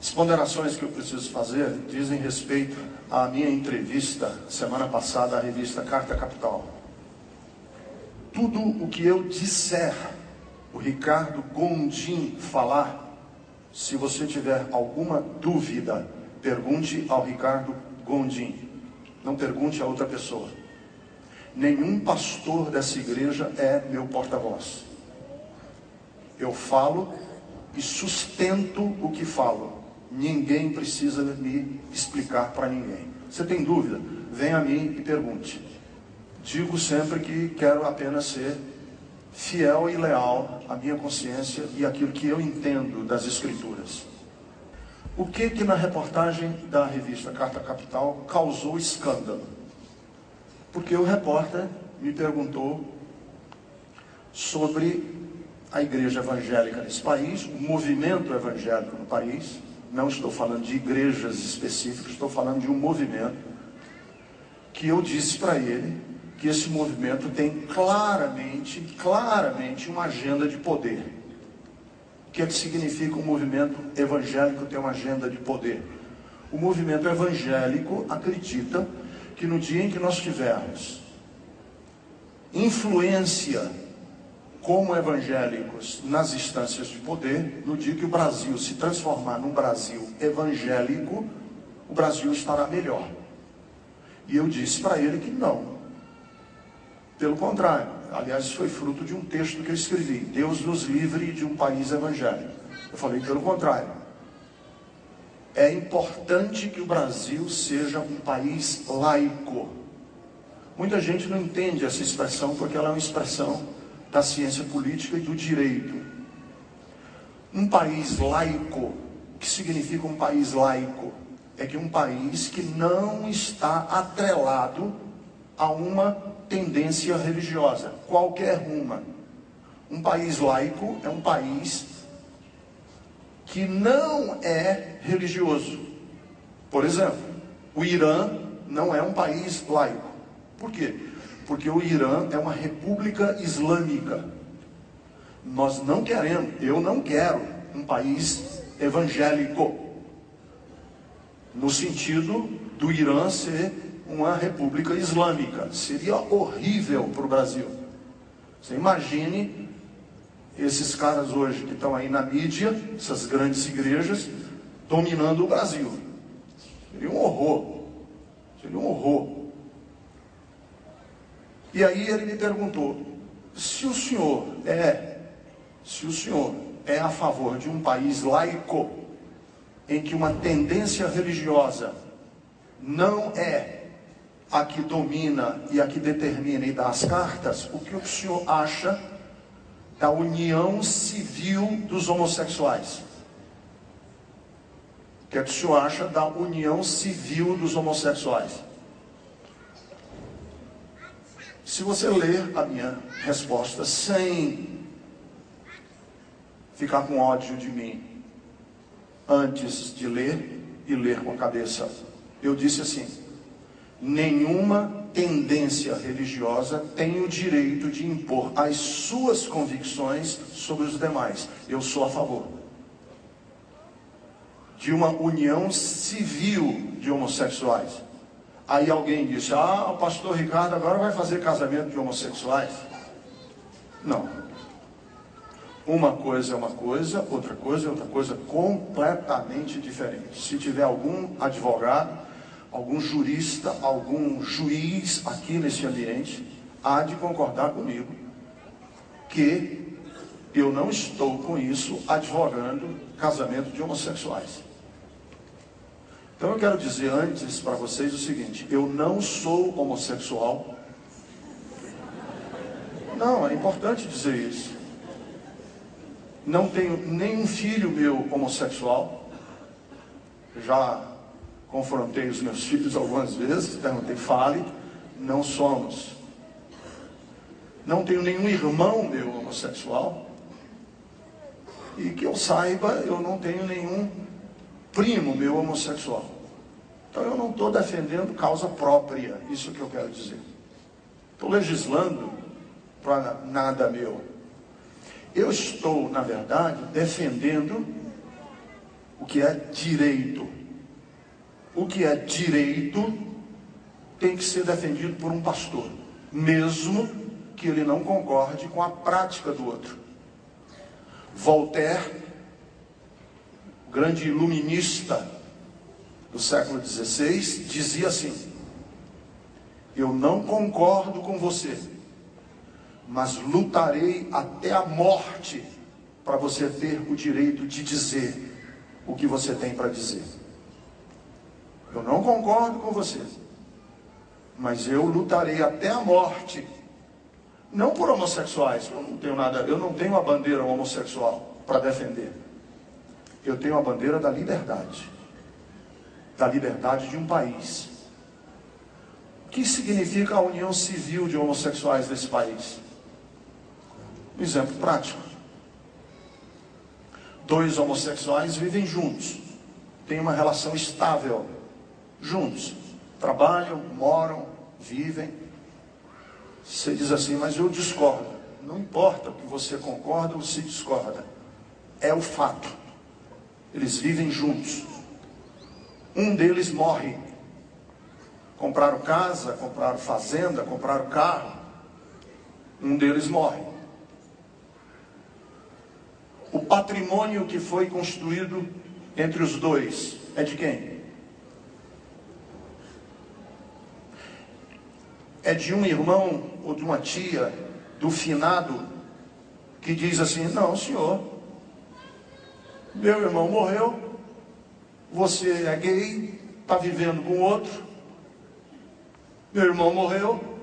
As ponderações que eu preciso fazer dizem respeito à minha entrevista semana passada à revista Carta Capital. Tudo o que eu disser, o Ricardo Gondim falar, se você tiver alguma dúvida, pergunte ao Ricardo Gondim, não pergunte a outra pessoa. Nenhum pastor dessa igreja é meu porta-voz. Eu falo e sustento o que falo. Ninguém precisa me explicar para ninguém. Você tem dúvida? Venha a mim e pergunte. Digo sempre que quero apenas ser fiel e leal à minha consciência e àquilo que eu entendo das Escrituras. O que na reportagem da revista Carta Capital causou escândalo? Porque o repórter me perguntou sobre a igreja evangélica nesse país, o movimento evangélico no país. Não estou falando de igrejas específicas, estou falando de um movimento que eu disse para ele que esse movimento tem claramente uma agenda de poder. O que é que significa um movimento evangélico ter uma agenda de poder? O movimento evangélico acredita que no dia em que nós tivermos influência como evangélicos nas instâncias de poder, no dia que o Brasil se transformar num Brasil evangélico, o Brasil estará melhor. E eu disse para ele que não. Pelo contrário, aliás, isso foi fruto de um texto que eu escrevi, Deus nos livre de um país evangélico. Eu falei pelo contrário. É importante que o Brasil seja um país laico. Muita gente não entende essa expressão porque ela é uma expressão da ciência política e do direito. Um país laico, o que significa um país laico? É que um país que não está atrelado a uma tendência religiosa, qualquer uma. Um país laico é um país que não é religioso. Por exemplo, o Irã não é um país laico. Por quê? Porque o Irã é uma república islâmica. Nós não queremos, eu não quero um país evangélico, no sentido do Irã ser uma república islâmica. Seria horrível para o Brasil. Você imagine esses caras hoje que estão aí na mídia, essas grandes igrejas, dominando o Brasil. Seria um horror. Seria um horror. E aí ele me perguntou, se o senhor é a favor de um país laico, em que uma tendência religiosa não é a que domina e a que determina e dá as cartas, o que o senhor acha da união civil dos homossexuais? O que é que o senhor acha da união civil dos homossexuais? Se você ler a minha resposta sem ficar com ódio de mim, antes de ler e ler com a cabeça, eu disse assim: nenhuma tendência religiosa tem o direito de impor as suas convicções sobre os demais. Eu sou a favor de uma união civil de homossexuais. Aí alguém disse, o pastor Ricardo agora vai fazer casamento de homossexuais. Não. Uma coisa é uma coisa, outra coisa é outra coisa completamente diferente. Se tiver algum advogado, algum jurista, algum juiz aqui nesse ambiente, há de concordar comigo que eu não estou com isso advogando casamento de homossexuais. Então eu quero dizer antes para vocês o seguinte: eu não sou homossexual. Não, é importante dizer isso. Não tenho nenhum filho meu homossexual. Já confrontei os meus filhos algumas vezes, perguntei, fale, não somos. Não tenho nenhum irmão meu homossexual. E que eu saiba, eu não tenho nenhum primo meu homossexual. Então eu não estou defendendo causa própria, isso que eu quero dizer. Estou legislando para nada meu. Eu estou, na verdade, defendendo o que é direito. O que é direito tem que ser defendido por um pastor, mesmo que ele não concorde com a prática do outro. Voltaire, o grande iluminista do século XVI, dizia assim: eu não concordo com você, mas lutarei até a morte para você ter o direito de dizer o que você tem para dizer. Eu não concordo com você, mas eu lutarei até a morte, não por homossexuais. Eu não tenho a bandeira homossexual para defender. Eu tenho a bandeira da liberdade de um país. O que significa a união civil de homossexuais desse país? Um exemplo prático: 2 homossexuais vivem juntos, têm uma relação estável juntos, trabalham, moram, vivem. Você diz assim: mas eu discordo. Não importa o que você concorda ou se discorda, é o fato. Eles vivem juntos. Um deles morre. Compraram casa, compraram fazenda, compraram carro. Um deles morre. O patrimônio que foi construído entre os dois é de quem? É de um irmão ou de uma tia do finado que diz assim: não, senhor, meu irmão morreu, você é gay, está vivendo com outro, meu irmão morreu,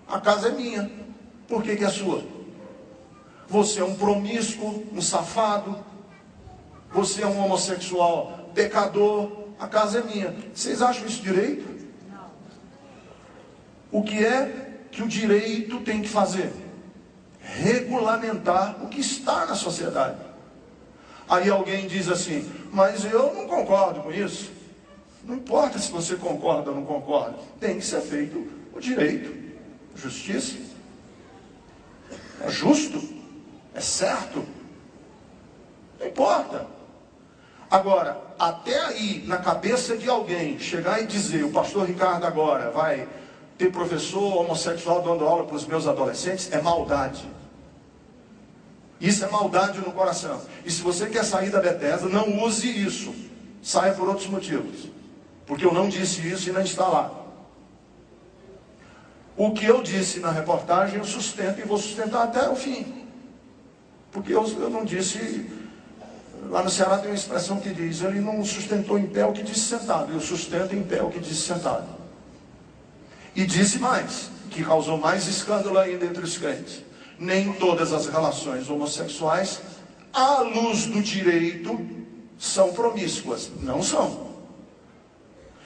a casa é minha, por que é sua? Você é um promíscuo, um safado, você é um homossexual pecador, a casa é minha. Vocês acham isso direito? O que é que o direito tem que fazer? Regulamentar o que está na sociedade. Aí alguém diz assim: mas eu não concordo com isso. Não importa se você concorda ou não concorda, tem que ser feito o direito, justiça. É justo, é certo, não importa. Agora, até aí, na cabeça de alguém, chegar e dizer: o pastor Ricardo agora vai ter professor homossexual dando aula para os meus adolescentes, é maldade. Isso é maldade no coração. E se você quer sair da Bethesda, não use isso. Saia por outros motivos. Porque eu não disse isso e não está lá. O que eu disse na reportagem eu sustento e vou sustentar até o fim. Porque eu não disse... Lá no Ceará tem uma expressão que diz: ele não sustentou em pé o que disse sentado. Eu sustento em pé o que disse sentado. E disse mais, que causou mais escândalo ainda entre os crentes: nem todas as relações homossexuais, à luz do direito, são promíscuas. Não são.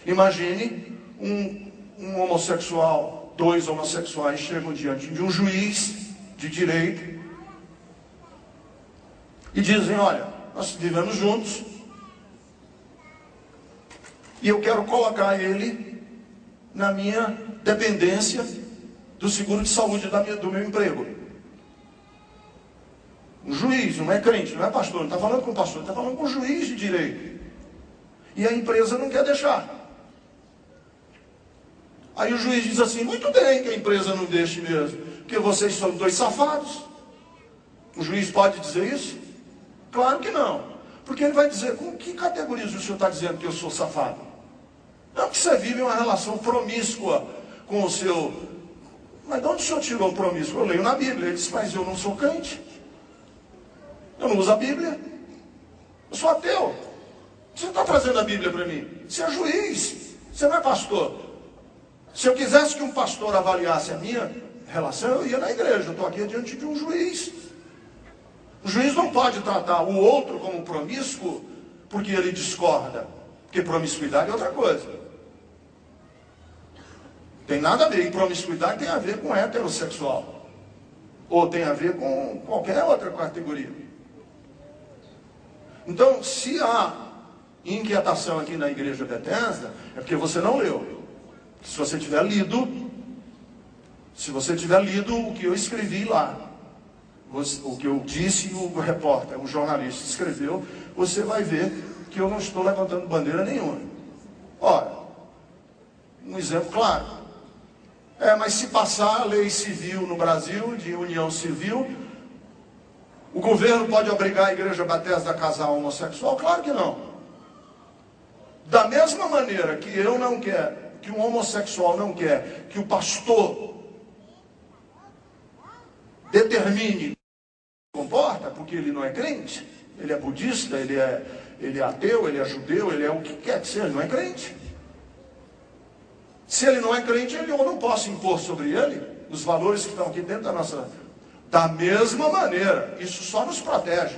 Imagine um homossexual, 2 homossexuais chegam diante de um juiz de direito e dizem: olha, nós vivemos juntos e eu quero colocar ele na minha dependência do seguro de saúde do meu emprego. Um juiz, não é crente, não é pastor, não está falando com o pastor, está falando com o juiz de direito. E a empresa não quer deixar. Aí o juiz diz assim: muito bem que a empresa não deixe mesmo, porque vocês são 2 safados. O juiz pode dizer isso? Claro que não. Porque ele vai dizer: com que categoria o senhor está dizendo que eu sou safado? Não, que você vive uma relação promíscua com o seu... Mas de onde o senhor tirou o promíscuo? Eu leio na Bíblia. Ele disse: mas eu não sou crente, eu não uso a Bíblia, eu sou ateu. Você não está trazendo a Bíblia para mim. Você é juiz, você não é pastor. Se eu quisesse que um pastor avaliasse a minha relação, eu ia na igreja. Eu estou aqui diante de um juiz. O juiz não pode tratar o outro como promíscuo porque ele discorda, porque promiscuidade é outra coisa. Tem nada a ver, e promiscuidade tem a ver com heterossexual, ou tem a ver com qualquer outra categoria. Então, se há inquietação aqui na igreja Bethesda, é porque você não leu. Se você tiver lido o que eu escrevi lá, o que eu disse, o repórter, o jornalista escreveu, você vai ver que eu não estou levantando bandeira nenhuma. Ora, um exemplo claro. Mas se passar a lei civil no Brasil, de união civil, o governo pode obrigar a Igreja Batesda a casar homossexual? Claro que não. Da mesma maneira que eu não quero, que um homossexual não quer que o pastor determine como se comporta, porque ele não é crente, ele é budista, ele é ateu, ele é judeu, ele é o que quer que seja, ele não é crente. Se ele não é crente, eu não posso impor sobre ele os valores que estão aqui dentro da nossa... Da mesma maneira, isso só nos protege.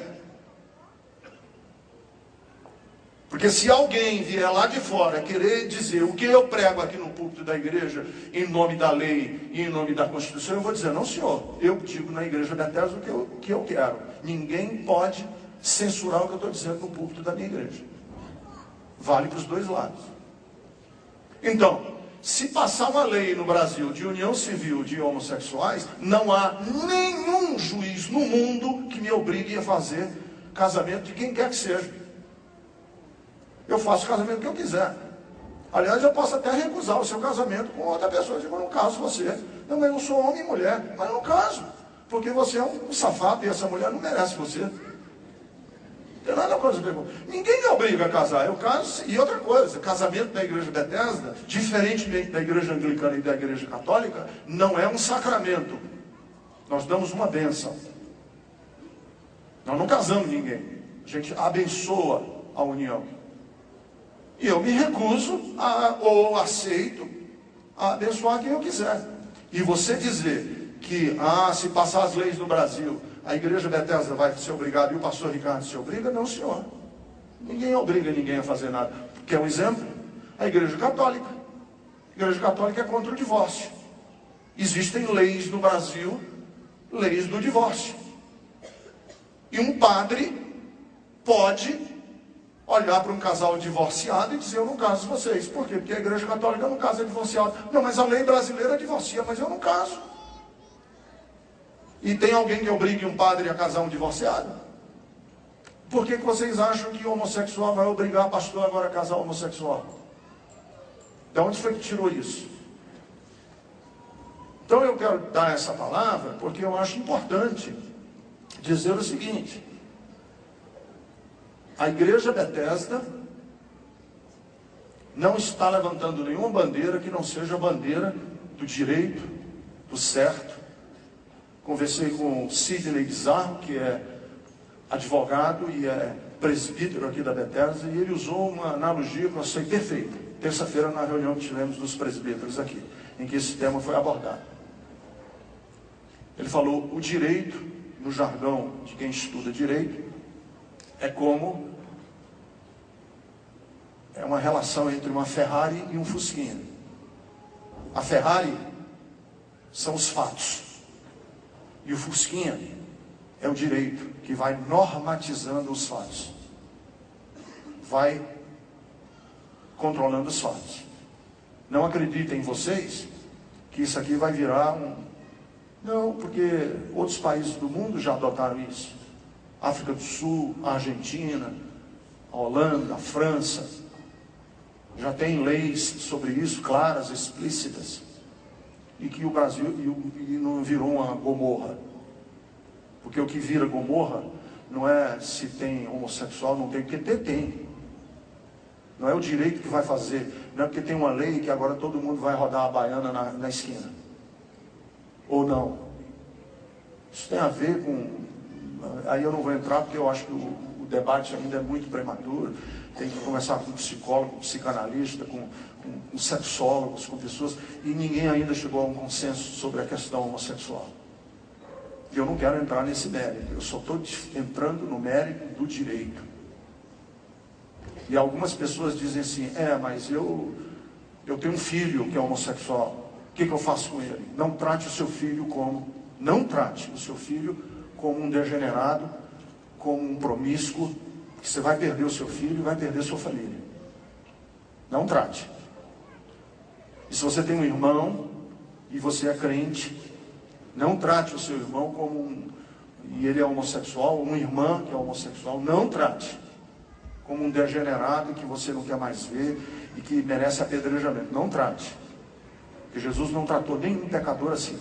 Porque se alguém vier lá de fora querer dizer o que eu prego aqui no púlpito da igreja, em nome da lei e em nome da Constituição, eu vou dizer, não senhor, eu digo na igreja Betesda o que eu quero. Ninguém pode censurar o que eu estou dizendo no púlpito da minha igreja. Vale para os dois lados. Então, se passar uma lei no Brasil de união civil de homossexuais, não há nenhum juiz no mundo que me obrigue a fazer casamento de quem quer que seja. Eu faço o casamento que eu quiser. Aliás, eu posso até recusar o seu casamento com outra pessoa. Eu digo, eu não caso você. Não, mas eu sou homem e mulher. Mas eu não caso. Porque você é um safado e essa mulher não merece você. Não tem nada com essa pergunta. Ninguém me obriga a casar. Eu caso. E outra coisa, casamento na igreja Betesda, diferentemente da igreja anglicana e da igreja católica, não é um sacramento. Nós damos uma bênção. Nós não casamos ninguém. A gente abençoa a união. E eu me recuso ou aceito a abençoar quem eu quiser. E você dizer que, se passar as leis no Brasil, a igreja Betesda vai ser obrigada e o pastor Ricardo se obriga? Não, senhor. Ninguém obriga ninguém a fazer nada. Quer um exemplo? A igreja católica. A igreja católica é contra o divórcio. Existem leis no Brasil, leis do divórcio. E um padre pode olhar para um casal divorciado e dizer, eu não caso vocês. Por quê? Porque a igreja católica não casa divorciado. Não, mas a lei brasileira divorcia, mas eu não caso. E tem alguém que obrigue um padre a casar um divorciado? Por que vocês acham que o homossexual vai obrigar o pastor agora a casar um homossexual? De onde foi que tirou isso? Então eu quero dar essa palavra porque eu acho importante dizer o seguinte: a igreja Betesda não está levantando nenhuma bandeira que não seja a bandeira do direito, do certo. Conversei com o Sidney Bizarro, que é advogado e é presbítero aqui da Betesda, e ele usou uma analogia que eu achei perfeita. Terça-feira, na reunião que tivemos dos presbíteros aqui, em que esse tema foi abordado. Ele falou, o direito, no jargão de quem estuda direito, é uma relação entre uma Ferrari e um Fusquinha. A Ferrari são os fatos. E o Fusquinha é o direito que vai normatizando os fatos. Vai controlando os fatos. Não acreditem vocês que isso aqui vai virar Não, porque outros países do mundo já adotaram isso. África do Sul, a Argentina, a Holanda, a França. Já tem leis sobre isso, claras, explícitas. E que o Brasil não virou uma Gomorra. Porque o que vira Gomorra não é se tem homossexual, não tem, porque tem. Não é o direito que vai fazer, não é porque tem uma lei que agora todo mundo vai rodar a baiana na esquina. Ou não. Isso tem a ver com... Aí eu não vou entrar porque eu acho que o debate ainda é muito prematuro. Tem que conversar com psicólogo, com psicanalista, com sexólogos, com pessoas, e ninguém ainda chegou a um consenso sobre a questão homossexual. E eu não quero entrar nesse mérito, eu só estou entrando no mérito do direito. E algumas pessoas dizem assim, mas eu tenho um filho que é homossexual, o que eu faço com ele? Não trate o seu filho como um degenerado, como um promíscuo, que você vai perder o seu filho e vai perder sua família. Não trate. E se você tem um irmão e você é crente, não trate o seu irmão e ele é homossexual, uma irmã que é homossexual, não trate. como um degenerado que você não quer mais ver e que merece apedrejamento. Não trate. Porque Jesus não tratou nenhum pecador assim.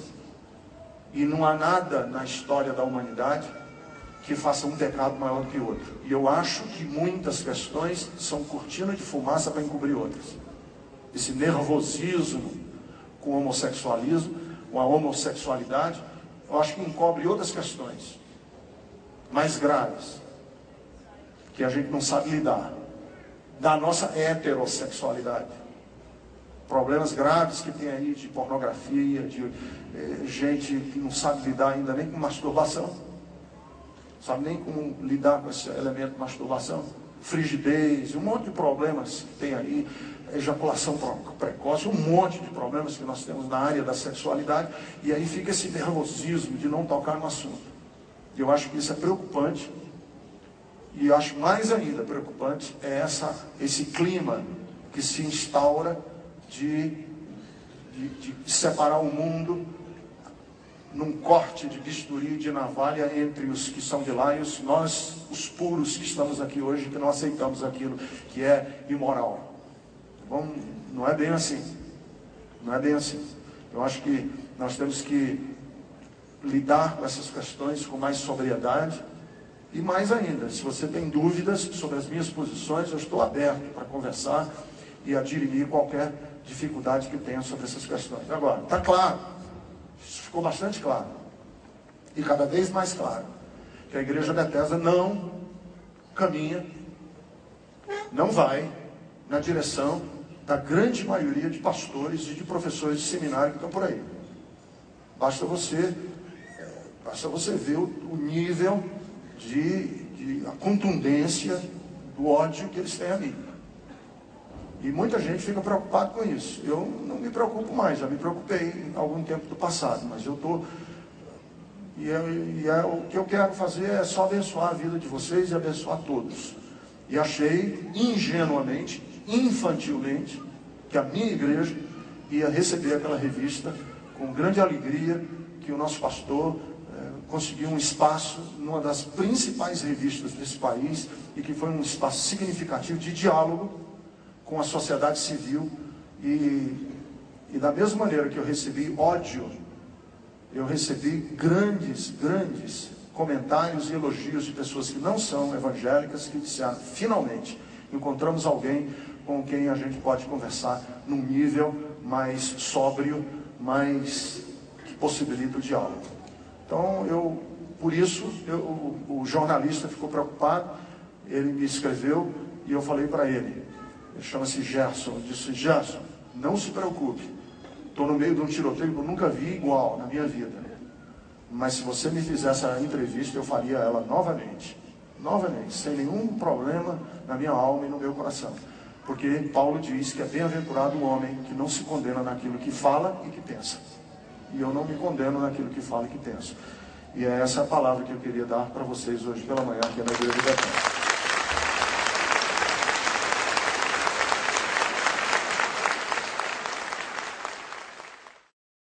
E não há nada na história da humanidade que faça um pecado maior do que outro. E eu acho que muitas questões são cortina de fumaça para encobrir outras. Esse nervosismo com o homossexualismo, com a homossexualidade, eu acho que encobre outras questões mais graves, que a gente não sabe lidar, da nossa heterossexualidade. Problemas graves que tem aí de pornografia, de gente que não sabe lidar ainda nem com masturbação, não sabe nem como lidar com esse elemento de masturbação, frigidez, um monte de problemas que tem aí, ejaculação precoce, um monte de problemas que nós temos na área da sexualidade, e aí fica esse nervosismo de não tocar no assunto. Eu acho que isso é preocupante, e eu acho mais ainda preocupante esse clima que se instaura de separar o mundo num corte de bisturi, de navalha entre os que são de lá e nós, os puros que estamos aqui hoje, que não aceitamos aquilo que é imoral. Bom, não é bem assim. Não é bem assim. Eu acho que nós temos que lidar com essas questões com mais sobriedade. E mais ainda, se você tem dúvidas sobre as minhas posições, eu estou aberto para conversar e a dirimir qualquer dificuldade que tenha sobre essas questões. Agora, está claro, isso ficou bastante claro, e cada vez mais claro, que a Igreja Bethesda não caminha, não vai na direção da grande maioria de pastores e de professores de seminário que estão por aí. Basta você ver o nível a contundência do ódio que eles têm a mim. E muita gente fica preocupada com isso. Eu não me preocupo mais, já me preocupei em algum tempo do passado, mas eu estou... o que eu quero fazer é só abençoar a vida de vocês e abençoar todos. E achei ingenuamente, infantilmente, que a minha igreja ia receber aquela revista com grande alegria, que o nosso pastor conseguiu um espaço numa das principais revistas desse país, e que foi um espaço significativo de diálogo com a sociedade civil, e da mesma maneira que eu recebi ódio, eu recebi grandes comentários e elogios de pessoas que não são evangélicas, que disseram: finalmente encontramos alguém com quem a gente pode conversar num nível mais sóbrio, mais que possibilita o diálogo. Então, por isso, o jornalista ficou preocupado, ele me escreveu e eu falei para ele chama-se Gerson, eu disse: Gerson, não se preocupe, estou no meio de um tiroteio que eu nunca vi igual na minha vida, mas se você me fizesse essa entrevista, eu faria ela novamente, sem nenhum problema na minha alma e no meu coração, porque Paulo diz que é bem-aventurado o homem que não se condena naquilo que fala e que pensa. E eu não me condeno naquilo que falo e que penso. E é essa a palavra que eu queria dar para vocês hoje pela manhã aqui na Igreja Bethesda.